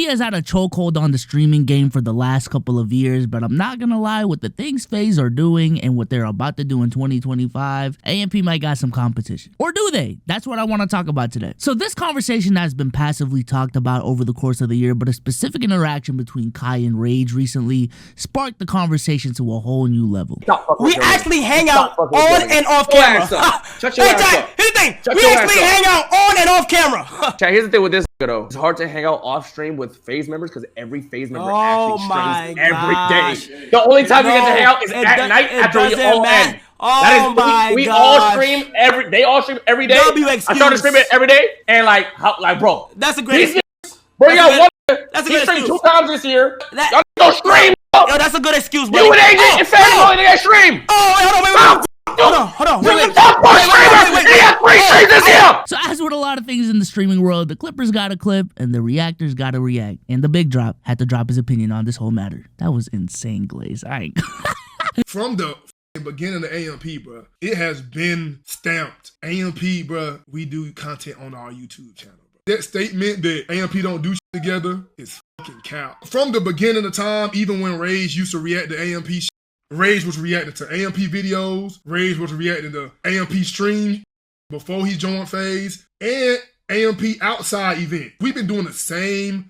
has had a chokehold on the streaming game for the last couple of years, but I'm not gonna lie, with the things FaZe are doing and what they're about to do in 2025, AMP might got some competition. Or do they? That's what I want to talk about today. So this conversation has been passively talked about over the course of the year, but a specific interaction between Kai and Rage recently sparked the conversation to a whole new level. We actually hang out on and off camera. Shut your ass up. Here's the thing. We actually hang out on and off camera. Chat, here's the thing with this though. It's hard to hang out off stream with FaZe members because every FaZe member actually streams every day. The only time we get to hang out is at night after we all end. We all stream they all stream every day. I started streaming every day and like bro. That's a great excuse. Bro, he streamed 2 times this year. Y'all don't stream. Yo, that's a good excuse, bro. You and AJ and FaZe going to get stream. Hold on. Wait. So as with a lot of things in the streaming world, the Clippers got a clip and the reactors got to react. And the Big Drop had to drop his opinion on this whole matter. That was insane, Glaze. From the beginning of AMP, bro, it has been stamped. AMP, bro, we do content on our YouTube channel. Bro. That statement that AMP don't do shit together is fucking cow. From the beginning of time, even when Rage used to react to AMP shit, Rage was reacting to AMP videos. Rage was reacting to AMP stream before he joined FaZe and AMP outside event. We've been doing the same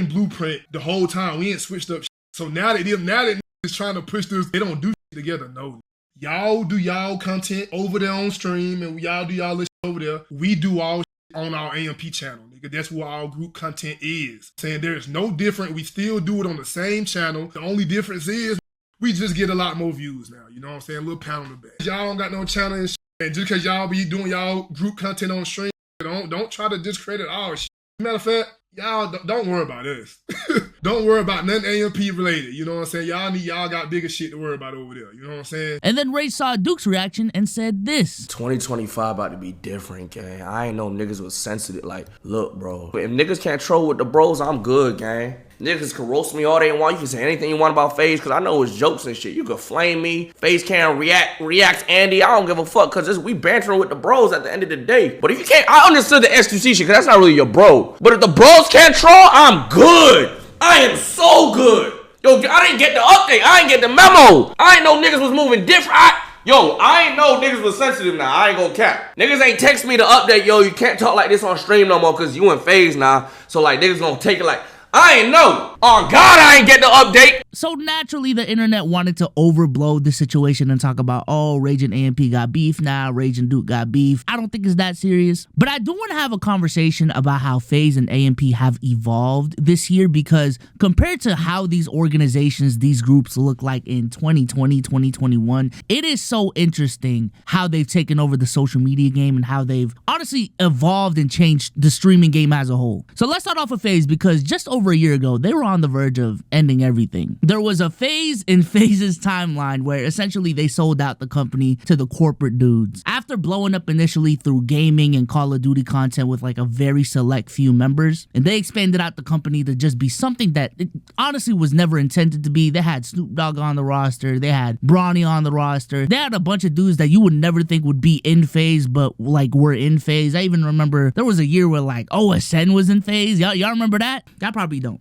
blueprint the whole time. We ain't switched up shit. So now that niggas trying to push this, they don't do shit together. No. Y'all do y'all content over there on stream and y'all do y'all shit over there. We do all shit on our AMP channel, nigga. That's what our group content is. Saying there's no different. We still do it on the same channel. The only difference is we just get a lot more views now. You know what I'm saying? A little pound on the back. Y'all don't got no channel and shit. And just because y'all be doing y'all group content on stream, don't try to discredit our shit. Matter of fact, y'all don't worry about us. Don't worry about nothing AMP related. You know what I'm saying? Y'all got bigger shit to worry about over there. You know what I'm saying? And then Ray saw Duke's reaction and said this. 2025 about to be different, gang. I ain't know niggas was sensitive. Like, look, bro. If niggas can't troll with the bros, I'm good, gang. Niggas can roast me all they want. You can say anything you want about FaZe, because I know it's jokes and shit. You can flame me. FaZe can't react Andy. I don't give a fuck, because we bantering with the bros at the end of the day. But if you can't, I understood the XQC shit, because that's not really your bro. But if the bros can't troll, I'm good. I am so good. Yo, I didn't get the update. I didn't get the memo. I didn't know niggas was moving different. I ain't know niggas was sensitive now. I ain't gonna cap. Niggas ain't text me the update. Yo, you can't talk like this on stream no more, because you in FaZe now. So, like, niggas gonna take it like, I ain't know. Oh, God, I ain't get the update. So naturally, the internet wanted to overblow the situation and talk about, oh, Rage and AMP got beef now, Rage and Duke got beef. I don't think it's that serious. But I do want to have a conversation about how FaZe and AMP have evolved this year, because compared to how these organizations, these groups look like in 2020, 2021, it is so interesting how they've taken over the social media game and how they've honestly evolved and changed the streaming game as a whole. So let's start off with FaZe, because just over a year ago, they were on the verge of ending everything. There was a phase in FaZe's timeline where essentially they sold out the company to the corporate dudes. After blowing up initially through gaming and Call of Duty content with like a very select few members, and they expanded out the company to just be something that it honestly was never intended to be. They had Snoop Dogg on the roster, they had Bronny on the roster, they had a bunch of dudes that you would never think would be in FaZe, but like were in FaZe. I even remember there was a year where like OSN was in FaZe. Y'all remember that? Y'all probably don't.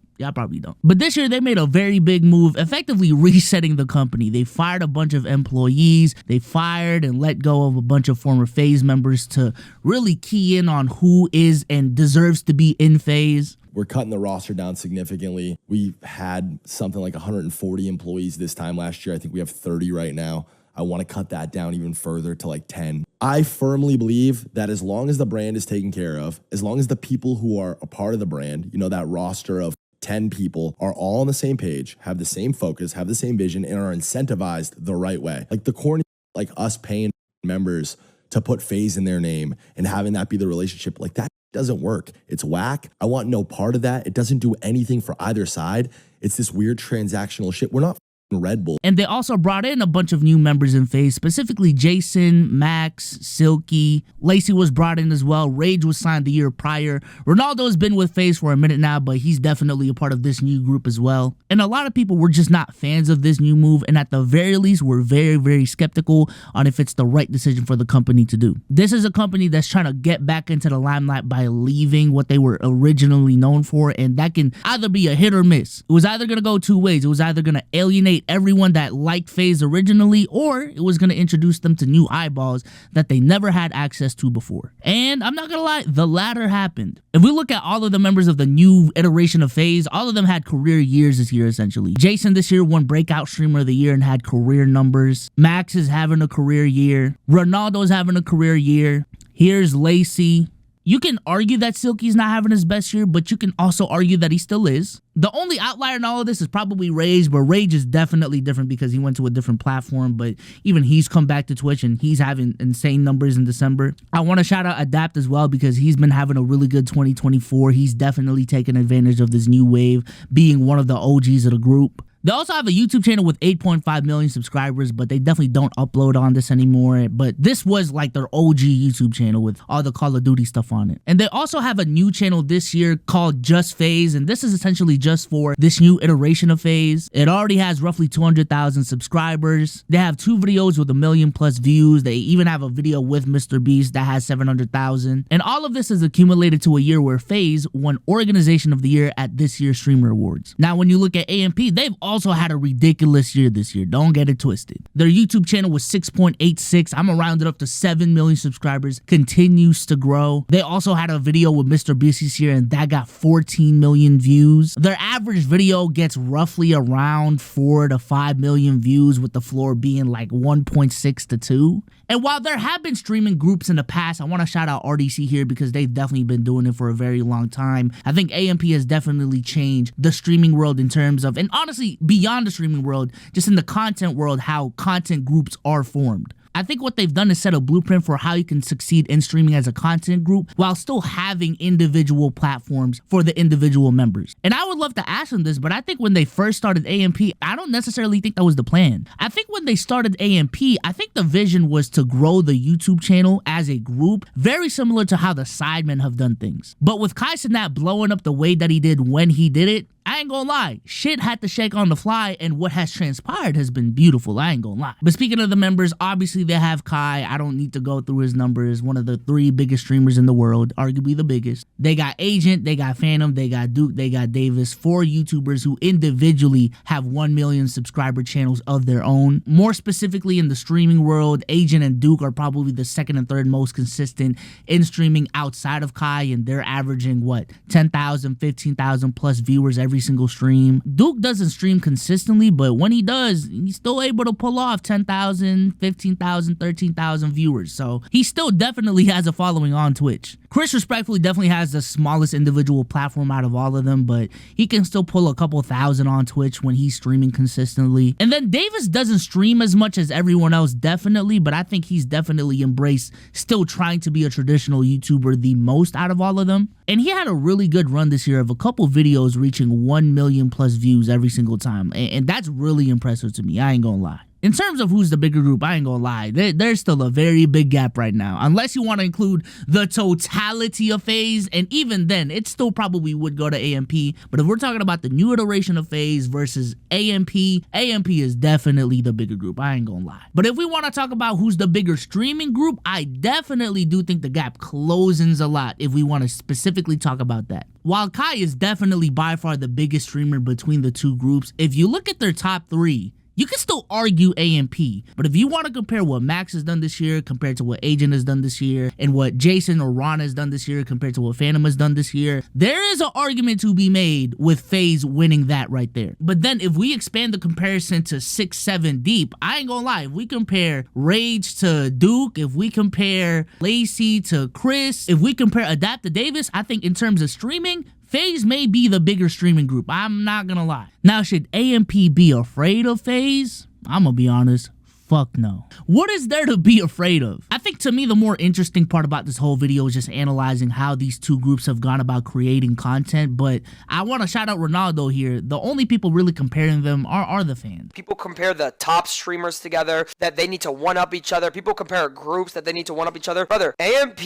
But this year, they made a very big move, effectively resetting the company. They fired a bunch of employees. They fired and let go of a bunch of former FaZe members to really key in on who is and deserves to be in FaZe. We're cutting the roster down significantly. We had something like 140 employees this time last year. I think we have 30 right now. I want to cut that down even further to like 10. I firmly believe that as long as the brand is taken care of, as long as the people who are a part of the brand, you know, that roster of 10 people are all on the same page, have the same focus, have the same vision, and are incentivized the right way. Like the corny, like us paying members to put FaZe in their name and having that be the relationship, like that doesn't work. It's whack. I want no part of that. It doesn't do anything for either side. It's this weird transactional shit. We're not Red Bull. And they also brought in a bunch of new members in FaZe, specifically Jason, Max, Silky. Lacey was brought in as well. Rage was signed the year prior. Ronaldo's been with FaZe for a minute now, but he's definitely a part of this new group as well. And a lot of people were just not fans of this new move, and at the very least were very, very skeptical on if it's the right decision for the company to do. This is a company that's trying to get back into the limelight by leaving what they were originally known for, and that can either be a hit or miss. It was either going to go two ways. It was either going to alienate everyone that liked FaZe originally, or it was going to introduce them to new eyeballs that they never had access to before. And I'm not going to lie, the latter happened. If we look at all of the members of the new iteration of FaZe, all of them had career years this year, essentially. Jason this year won Breakout Streamer of the Year and had career numbers. Max is having a career year. Ronaldo's having a career year. Here's Lacey. You can argue that Silky's not having his best year, but you can also argue that he still is. The only outlier in all of this is probably Rage, but Rage is definitely different because he went to a different platform, but even he's come back to Twitch and he's having insane numbers in December. I want to shout out Adapt as well because he's been having a really good 2024. He's definitely taken advantage of this new wave, being one of the OGs of the group. They also have a YouTube channel with 8.5 million subscribers, but they definitely don't upload on this anymore. But this was like their OG YouTube channel with all the Call of Duty stuff on it. And they also have a new channel this year called Just FaZe, and this is essentially just for this new iteration of FaZe. It already has roughly 200,000 subscribers. They have 2 videos with 1 million+ views. They even have a video with Mr. Beast that has 700,000. And all of this is accumulated to a year where FaZe won Organization of the Year at this year's Streamer Awards. Now, when you look at AMP, they've also had a ridiculous year this year. Don't get it twisted. Their YouTube channel was 6.86. I'm gonna round it up to 7 million subscribers. Continues to grow. They also had a video with Mr. Beast this year, and that got 14 million views. Their average video gets roughly around 4 to 5 million views, with the floor being like 1.6 to 2. And while there have been streaming groups in the past, I want to shout out RDC here because they've definitely been doing it for a very long time. I think AMP has definitely changed the streaming world in terms of, and honestly, beyond the streaming world, just in the content world, how content groups are formed. I think what they've done is set a blueprint for how you can succeed in streaming as a content group while still having individual platforms for the individual members. And I would love to ask them this, but I think when they first started AMP, I don't necessarily think that was the plan. I think when they started AMP, I think the vision was to grow the YouTube channel as a group, very similar to how the Sidemen have done things. But with Kai Cenat blowing up the way that he did when he did it, I ain't gonna lie, shit had to shake on the fly, and what has transpired has been beautiful, I ain't gonna lie. But speaking of the members, obviously they have Kai. I don't need to go through his numbers. One of the 3 biggest streamers in the world, arguably the biggest. They got Agent, they got Phantom, they got Duke, they got Davis, 4 YouTubers who individually have 1 million subscriber channels of their own. More specifically in the streaming world, Agent and Duke are probably the 2nd and 3rd most consistent in streaming outside of Kai, and they're averaging, what, 10,000, 15,000 plus viewers every single stream. Duke doesn't stream consistently, but when he does, he's still able to pull off 10,000, 15,000, 13,000 viewers. So he still definitely has a following on Twitch. Chris respectfully definitely has the smallest individual platform out of all of them, but he can still pull a couple thousand on Twitch when he's streaming consistently. And then Davis doesn't stream as much as everyone else, definitely, but I think he's definitely embraced still trying to be a traditional YouTuber the most out of all of them. And he had a really good run this year of a couple videos reaching 1 million+ views every single time. And that's really impressive to me, I ain't gonna lie. In terms of who's the bigger group, I ain't gonna lie, there's still a very big gap right now. Unless you want to include the totality of FaZe, and even then, it still probably would go to AMP. But if we're talking about the new iteration of FaZe versus AMP, AMP is definitely the bigger group, I ain't gonna lie. But if we want to talk about who's the bigger streaming group, I definitely do think the gap closens a lot if we want to specifically talk about that. While Kai is definitely by far the biggest streamer between the two groups, if you look at their top 3, you can still argue AMP, but if you want to compare what Max has done this year compared to what Agent has done this year, and what Jason or Ron has done this year compared to what Phantom has done this year, there is an argument to be made with FaZe winning that right there. But then if we expand the comparison to 6, 7 deep, I ain't gonna lie, if we compare Rage to Duke, if we compare Lacey to Chris, if we compare Adapt to Davis, I think in terms of streaming, FaZe may be the bigger streaming group, I'm not gonna lie. Now, should AMP be afraid of FaZe? I'm gonna be honest, fuck no. What is there to be afraid of? I think to me the more interesting part about this whole video is just analyzing how these two groups have gone about creating content, but I want to shout out Ronaldo here. The only people really comparing them are the fans. People compare the top streamers together, that they need to one-up each other. People compare groups that they need to one-up each other. Brother, AMP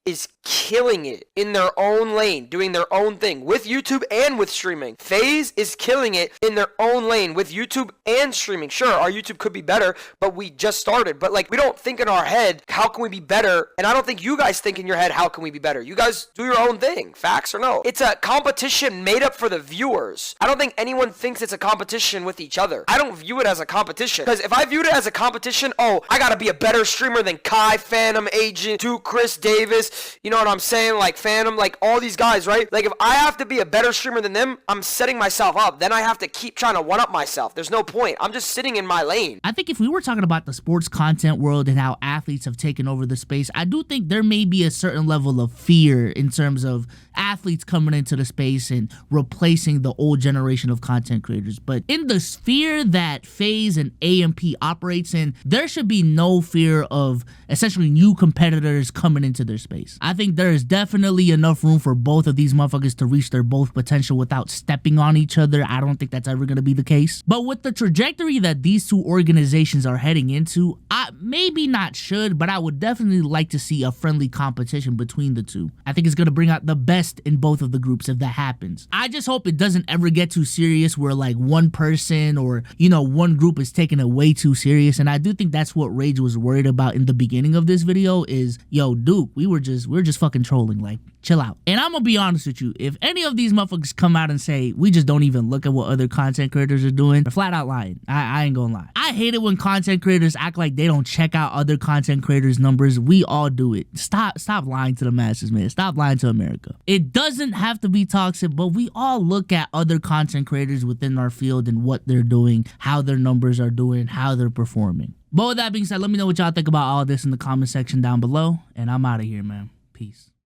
is killing it in their own lane, doing their own thing with YouTube and with streaming. FaZe is killing it in their own lane with YouTube and streaming. Sure, our YouTube could be better, but we just started. But like, we don't think in our head, how can we be better? And I don't think you guys think in your head, how can we be better? You guys do your own thing. Facts or no? It's a competition made up for the viewers. I don't think anyone thinks it's a competition with each other. I don't view it as a competition. Because if I viewed it as a competition, oh, I gotta be a better streamer than Kai, Phantom, Agent, Duke, Chris Davis, you know what I'm saying? Like Phantom, like all these guys, right? Like if I have to be a better streamer than them, I'm setting myself up. Then I have to keep trying to one-up myself. There's no point. I'm just sitting in my lane. I think if we were talking about the sports content world and how athletes have taken over the space, I do think there may be a certain level of fear in terms of athletes coming into the space and replacing the old generation of content creators. But in the sphere that FaZe and AMP operates in, there should be no fear of essentially new competitors coming into their space. I think there is definitely enough room for both of these motherfuckers to reach their both potential without stepping on each other. I don't think that's ever going to be the case. But with the trajectory that these two organizations are heading into, I maybe not should, but I would definitely like to see a friendly competition between the two. I think it's going to bring out the best in both of the groups if that happens. I just hope it doesn't ever get too serious where like one person or, you know, one group is taking it way too serious. And I do think that's what Rage was worried about in the beginning of this video is, yo, Duke, we're just fucking trolling, like, chill out. And I'm gonna be honest with you, if any of these motherfuckers come out and say, we just don't even look at what other content creators are doing, they're flat out lying. I ain't gonna lie. I hate it when content creators act like they don't check out other content creators' numbers. We all do it. Stop lying to the masses, man. Stop lying to America. It doesn't have to be toxic, but we all look at other content creators within our field and what they're doing, how their numbers are doing, how they're performing. But with that being said, let me know what y'all think about all this in the comment section down below, and I'm out of here, man. Peace.